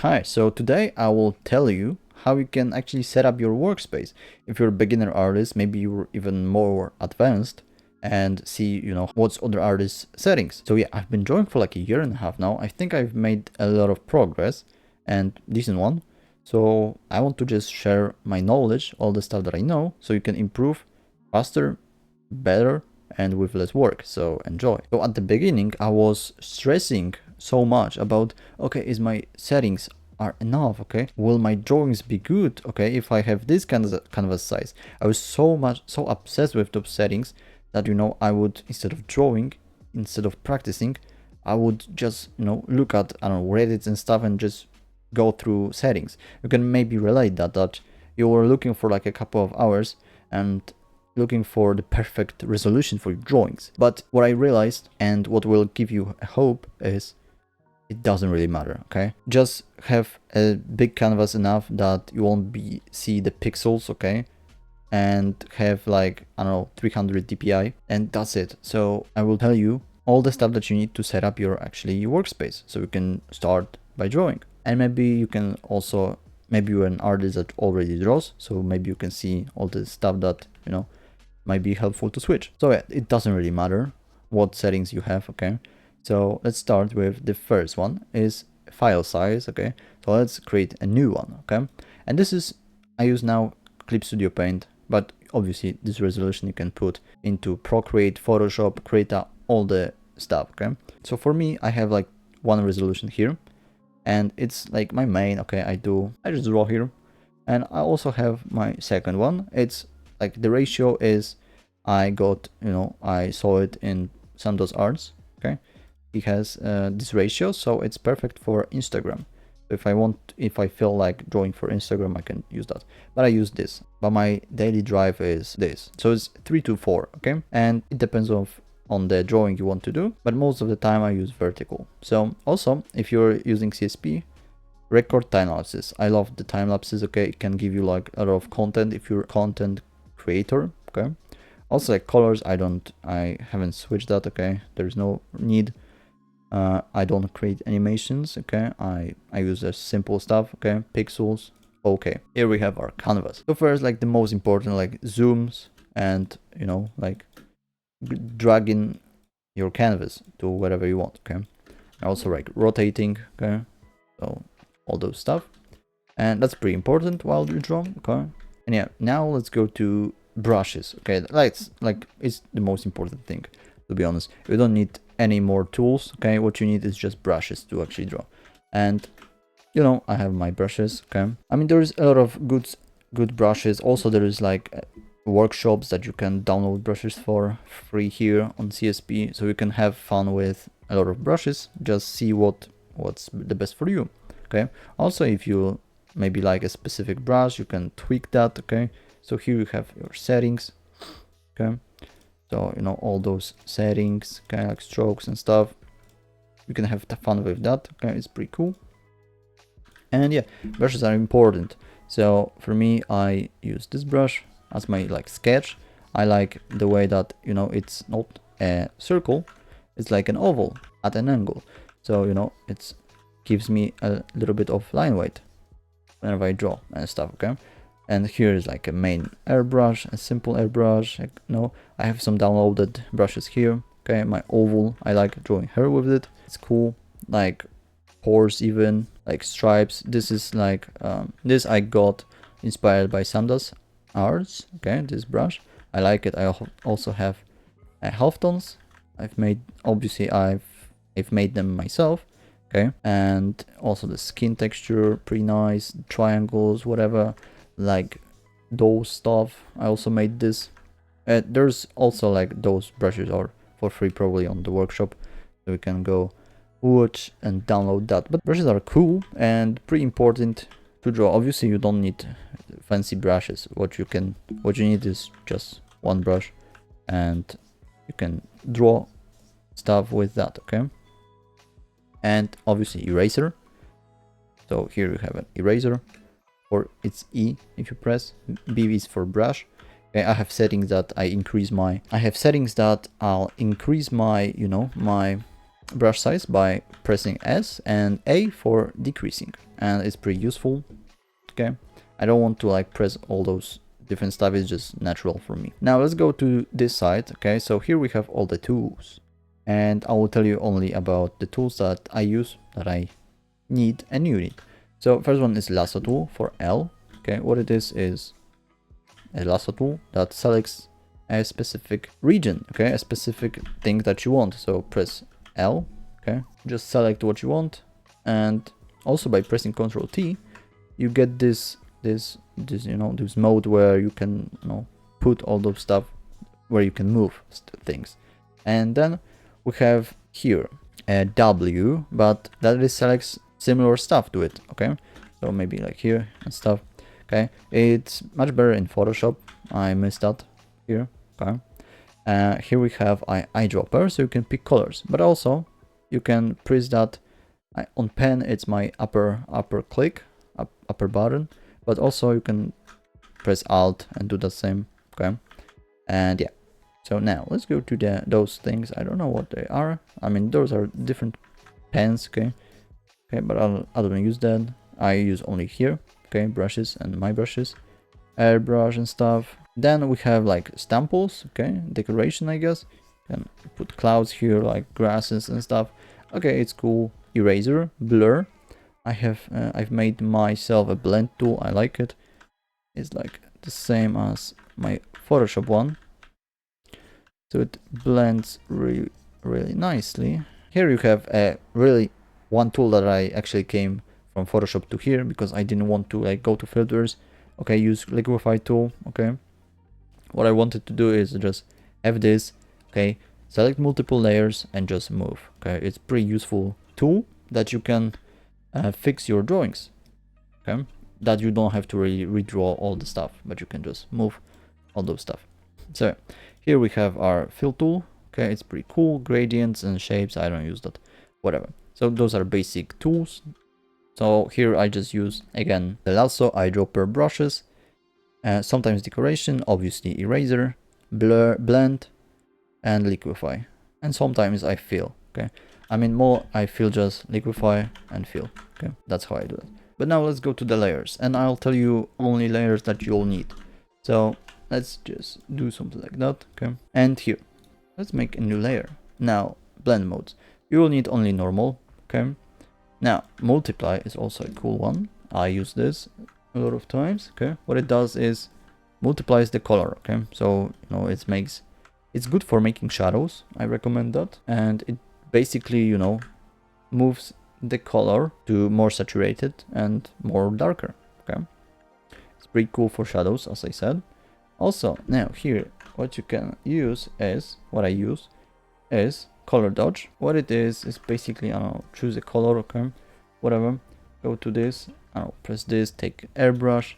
Hi, so today I will tell you how you can actually set up your workspace. If you're a beginner artist, maybe you're even more advanced and see, what's other artists' settings. So yeah, I've been drawing for like a year and a half now. I think I've made a lot of progress and decent one. So I want to just share my knowledge, all the stuff that I know, so you can improve faster, better, and with less work. So enjoy. So at the beginning, I was stressing so much about, okay, is my settings are enough? Okay, will my drawings be good? Okay, if I have this kind of canvas size. I was so obsessed with those settings that I would, instead of drawing, instead of practicing, I would just look at, I don't know, Reddit and stuff and just go through settings. You can maybe relate that you were looking for like a couple of hours and looking for the perfect resolution for your drawings. But what I realized, and what will give you hope, is it doesn't really matter. Okay, just have a big canvas enough that you won't see the pixels, okay, and have like, I don't know, 300 dpi, and that's it. So I will tell you all the stuff that you need to set up your workspace, so you can start by drawing. And maybe you can also, maybe you're an artist that already draws, so maybe you can see all the stuff that might be helpful to switch. So yeah, it doesn't really matter what settings you have. Okay, so let's start with the first one, is file size. Okay, so let's create a new one. Okay, and this is, I use now Clip Studio Paint, but obviously this resolution you can put into Procreate, Photoshop, Krita, all the stuff. Okay, so for me, I have like one resolution here, and it's like my main. Okay, I just draw here, and I also have my second one. It's like the ratio is, I saw it in some of those arts. Okay, it has this ratio, so it's perfect for Instagram. If I feel like drawing for Instagram, I can use that. But I use this. But my daily drive is this, so it's 3:4. Okay, and it depends on the drawing you want to do. But most of the time I use vertical. So also, if you're using CSP, record time lapses. I love the time lapses. Okay, it can give you like a lot of content if you're a content creator. Okay, also like colors, I haven't switched that. Okay, there's no need. I don't create animations. Okay, I use the simple stuff. Okay, pixels. Okay, here we have our canvas. So first, like the most important, like zooms and like dragging your canvas to wherever you want. Okay, also like rotating. Okay, so all those stuff, and that's pretty important while you draw. Okay, and yeah, now let's go to brushes. Okay, like it's the most important thing, to be honest. You don't need any more tools. Okay, what you need is just brushes to actually draw. And I have my brushes. Okay, I mean, there is a lot of good brushes. Also, there is like workshops that you can download brushes for free here on CSP, so you can have fun with a lot of brushes. Just see what's the best for you. Okay, also if you maybe like a specific brush, you can tweak that. Okay, so here you have your settings. Okay, so all those settings, kind of like strokes and stuff, you can have fun with that. Okay, it's pretty cool. And yeah, brushes are important. So for me, I use this brush as my like sketch. I like the way that it's not a circle, it's like an oval at an angle. So it gives me a little bit of line weight whenever I draw and stuff. Okay, and here is like a main airbrush, a simple airbrush. I have some downloaded brushes here. Okay, my oval, I like drawing hair with it. It's cool, like pores, even like stripes. This is like this I got inspired by Samda's arts. Okay, this brush, I like it. I also have halftones. I've made them myself. Okay, and also the skin texture, pretty nice. Triangles, whatever, like those stuff. I also made this. There's also like those brushes are for free probably on the workshop, so we can go watch and download that. But brushes are cool and pretty important to draw. Obviously, you don't need fancy brushes. What you need is just one brush, and you can draw stuff with that. Okay, and obviously eraser. So here you have an eraser, or it's E if you press. B is for brush. Okay, I have settings that I'll increase my, my brush size by pressing S and A for decreasing, and it's pretty useful. Okay, I don't want to like press all those different stuff, it's just natural for me. Now let's go to this side. Okay, so here we have all the tools, and I will tell you only about the tools that I use, that I need and you need. So first one is lasso tool for L. Okay, what it is a lasso tool that selects a specific region, okay, a specific thing that you want. So press L, okay, just select what you want, and also by pressing Ctrl T, you get this you know, this mode where you can, you know, put all those stuff where you can move things. And then we have here a W, but that selects similar stuff to it. Okay, so maybe like here and stuff. Okay, it's much better in Photoshop. I missed that here. Okay, here we have eyedropper, so you can pick colors, but also you can press that on pen. It's my upper click, upper button, but also you can press Alt and do the same. Okay, and yeah. So now let's go to those things. I don't know what they are. I mean, those are different pens. Okay, but I don't use that. I use only here. Okay, brushes and my brushes, airbrush and stuff. Then we have like samples, okay, decoration, I guess. Can put clouds here, like grasses and stuff. Okay, it's cool. Eraser, blur. I've made myself a blend tool. I like it. It's like the same as my Photoshop one, so it blends really nicely. Here you have a really one tool that I actually came from Photoshop to here because I didn't want to like go to filters. Okay, use liquify tool. Okay, what I wanted to do is just have this. Okay, select multiple layers and just move. Okay, it's pretty useful tool that you can fix your drawings. Okay, that you don't have to really redraw all the stuff, but you can just move all those stuff. So here we have our fill tool. Okay, it's pretty cool. Gradients and shapes, I don't use that, whatever. So those are basic tools. So here I just use again the lasso, eyedropper, brushes, sometimes decoration, obviously eraser, blur, blend, and liquify. And sometimes I fill. Okay, I mean more I fill, just liquify and fill. Okay, that's how I do it. But now let's go to the layers, and I'll tell you only layers that you'll need. So let's just do something like that. Okay, and here let's make a new layer. Now blend modes, you will need only normal. Okay, now multiply is also a cool one. I use this a lot of times. Okay, what it does is multiplies the color. Okay, so you know, it's good for making shadows. I recommend that, and it basically, you know, moves the color to more saturated and more darker. Okay, it's pretty cool for shadows, as I said. Also, now here what you can use is, what I use is color dodge. What it is basically, I don't know, choose a color. Okay, whatever, go to this, I don't know, press this, take airbrush,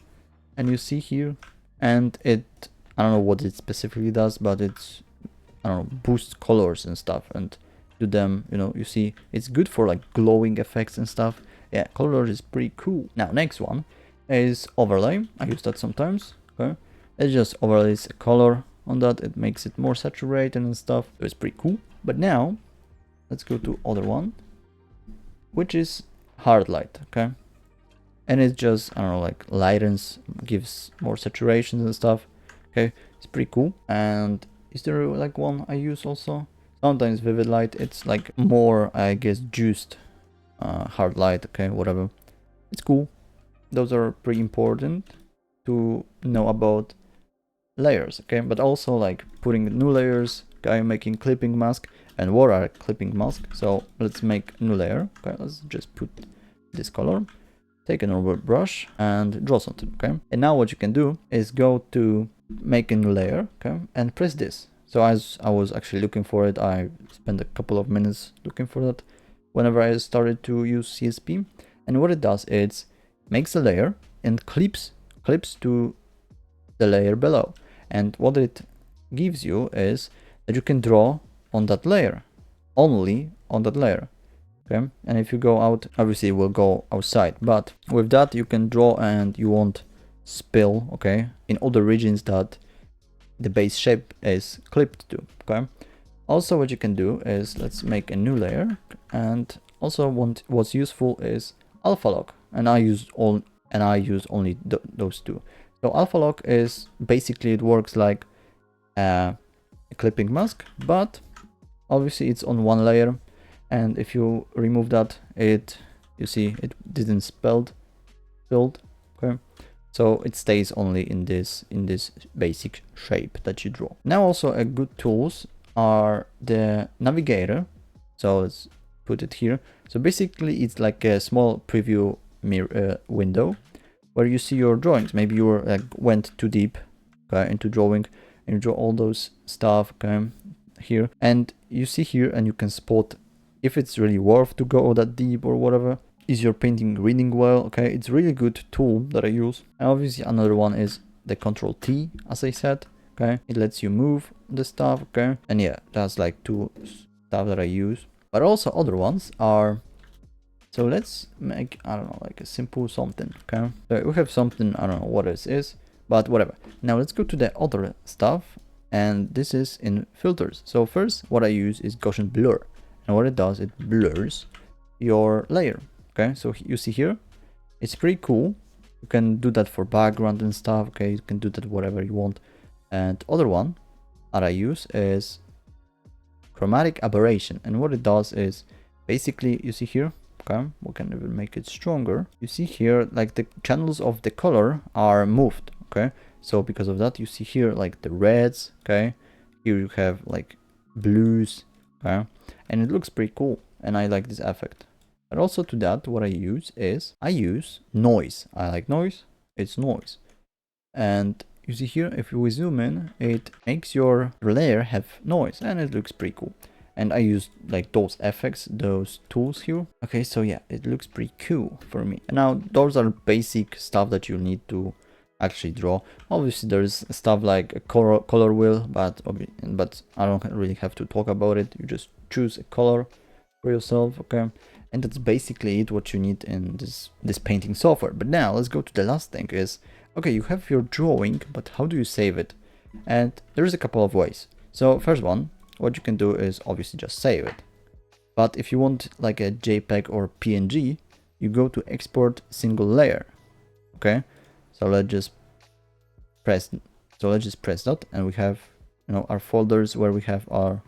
and you see here, and it, I don't know what it specifically does, but it's, I don't know, boosts colors and stuff and do them, you know, you see it's good for like glowing effects and stuff. Yeah, color is pretty cool. Now next one is overlay. I use that sometimes. Okay, it just overlays a color on that, it makes it more saturated and stuff, so it's pretty cool. But now let's go to other one, which is hard light. Okay, and it just, I don't know, like lightens, gives more saturations and stuff. Okay, it's pretty cool. And is there like one I use also? Sometimes vivid light, it's like more, I guess, juiced hard light. Okay, whatever, it's cool. Those are pretty important to know about layers. Okay, but also like putting new layers. Okay, making clipping mask, and what are clipping mask? So let's make a new layer. Okay, let's just put this color, take a normal brush and draw something. Okay, and now what you can do is go to make a new layer. Okay, and press this. So as I was actually looking for it, I spent a couple of minutes looking for that whenever I started to use CSP. And what it does is makes a layer and clips to the layer below. And what it gives you is that you can draw on that layer, only on that layer. Okay, and if you go out, obviously it will go outside, but with that you can draw and you won't spill, okay, in other regions that the base shape is clipped to. Okay, Also, what you can do is let's make a new layer, and also what's useful is alpha lock, and I use only those two. So alpha lock is basically, it works like a clipping mask, but obviously it's on one layer, and if you remove that, you see it didn't filled. Okay, so it stays only in this basic shape that you draw. Now also a good tools are the navigator. So let's put it here. So basically it's like a small preview mirror window where you see your drawings. Maybe you were went too deep, okay, into drawing, and you draw all those stuff, okay, here, and you see here, and you can spot if it's really worth to go that deep or whatever. Is your painting reading well? Okay, it's really good tool that I use. And obviously another one is the Control T, as I said. Okay, it lets you move the stuff. Okay, and yeah, that's like two stuff that I use. But also other ones are, so let's make, I don't know, like a simple something. Okay, so we have something, I don't know what this is, but whatever. Now let's go to the other stuff, and this is in filters. So first what I use is Gaussian blur, and what it does, it blurs your layer. Okay, so you see here, it's pretty cool. You can do that for background and stuff. Okay, you can do that whatever you want. And other one that I use is chromatic aberration, and what it does is basically, you see here, okay, we can even make it stronger. You see here, like the channels of the color are moved. Okay, so because of that, you see here like the reds. Okay, here you have like blues. Okay, and it looks pretty cool, and I like this effect. But also to that, what I use is, I use noise. I like noise, it's noise. And you see here, if we zoom in, it makes your layer have noise, and it looks pretty cool. And I use like those effects, those tools here. Okay, so yeah, it looks pretty cool for me. And now those are basic stuff that you need to actually draw. Obviously there's stuff like a color wheel, but I don't really have to talk about it. You just choose a color for yourself, okay? And that's basically it, what you need in this painting software. But now let's go to the last thing is, okay, you have your drawing, but how do you save it? And there's a couple of ways. So first one, what you can do is obviously just save it. But if you want like a JPEG or PNG, you go to export single layer. Okay, so let's just press that, and we have, you know, our folders where we have our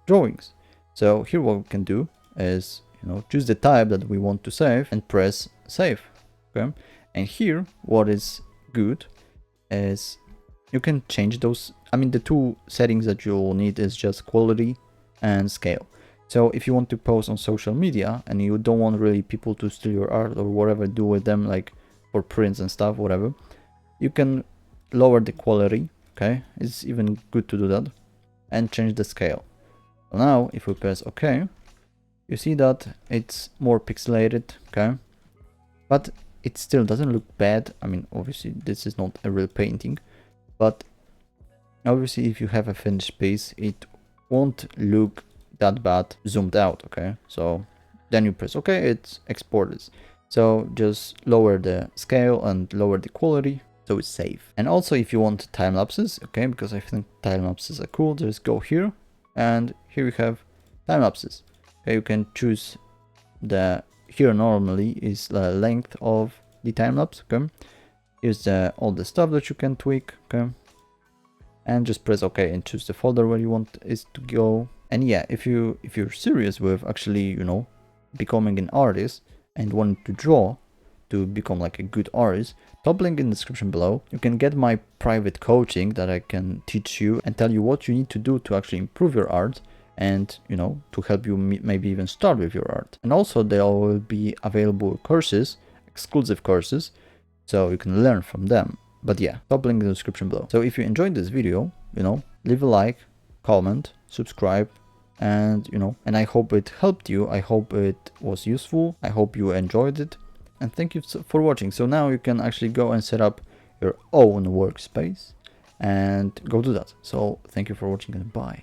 drawings. So here what we can do is, you know, choose the type that we want to save and press save. Okay, and here what is good is you can change those. I mean, the two settings that you'll need is just quality and scale. So if you want to post on social media and you don't want really people to steal your art or whatever, do with them, like for prints and stuff, whatever, you can lower the quality. Okay, it's even good to do that, and change the scale. So now if we press OK, you see that it's more pixelated. Okay, but it still doesn't look bad. I mean, obviously this is not a real painting, but obviously if you have a finished piece, it won't look that bad zoomed out. Okay, so then you press OK, it's exported. So just lower the scale and lower the quality, so it's safe. And also if you want time lapses, okay, because I think time lapses are cool, just go here, and here we have time lapses. Okay, you can choose the, here normally is the length of the time lapse. Okay, here's all the stuff that you can tweak. Okay, and just press OK and choose the folder where you want it to go. And yeah, if you're serious with actually, you know, becoming an artist and want to draw to become like a good artist, top link in the description below. You can get my private coaching that I can teach you and tell you what you need to do to actually improve your art, and, you know, to help you maybe even start with your art. And also there will be available courses, exclusive courses, so you can learn from them. But yeah, top link in the description below. So if you enjoyed this video, you know, leave a like, comment, subscribe, and, you know, and I hope it helped you. I hope it was useful. I hope you enjoyed it, and thank you for watching. So now you can actually go and set up your own workspace and go do that. So thank you for watching, and bye.